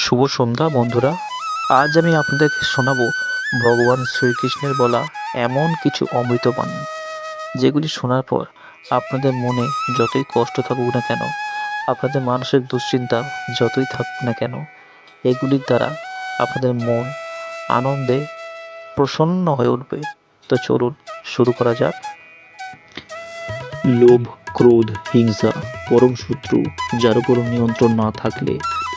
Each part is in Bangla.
শুভ সন্ধ্যা বন্ধুরা। আজ আমি আপনাদেরকে শোনাবো ভগবান শ্রীকৃষ্ণের বলা এমন কিছু অমৃত বাণী, যেগুলি শোনার পর আপনাদের মনে যতই কষ্ট থাকুক না কেন, আপনাদের মানসিক দুশ্চিন্তা যতই থাকুক না কেন, এগুলির দ্বারা আপনাদের মন আনন্দে প্রসন্ন হয়ে উঠবে। তো চলুন শুরু করা যাক। লোভ, ক্রোধ, হিংসা পরম শত্রু, যার উপর নিয়ন্ত্রণ না থাকলে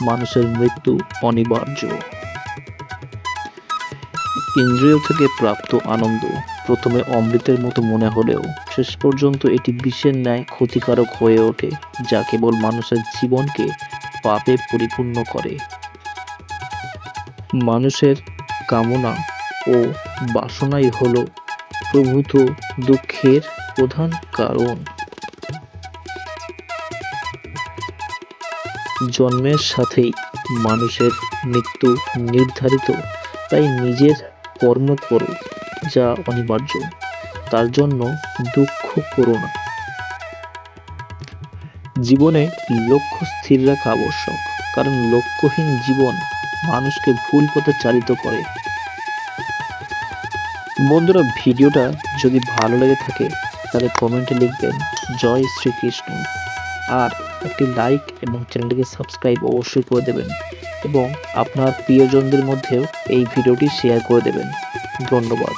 মানুষের মৃত্যু অনিবার্য। ইন্দ্রিয় থেকে প্রাপ্ত আনন্দ প্রথমে অমৃতের মতো মনে হলেও শেষ পর্যন্ত এটি বিষের ন্যায় ক্ষতিকারক হয়ে ওঠে, যা কেবল মানুষের জীবনকে পাপে পরিপূর্ণ করে। মানুষের কামনা ও বাসনাই হল প্রভূত দুঃখের প্রধান কারণ। জন্মের সাথেই মানুষের মৃত্যু নির্ধারিত, তাই নিজের কর্ম করো যা অনিবার্য, তার জন্য দুঃখ করো না। জীবনে লক্ষ্য স্থির রাখা আবশ্যক, কারণ লক্ষ্যহীন জীবন মানুষকে ভুল পথে চালিত করে। বন্ধুরা, ভিডিওটা যদি ভালো লেগে থাকে তাহলে কমেন্টে লিখবেন জয় শ্রীকৃষ্ণ, আর একটি লাইক এবং চ্যানেলটিকে সাবস্ক্রাইব অবশ্যই করে দেবেন, এবং আপনার প্রিয়জনদের মধ্যেও এই ভিডিওটি শেয়ার করে দেবেন। ধন্যবাদ।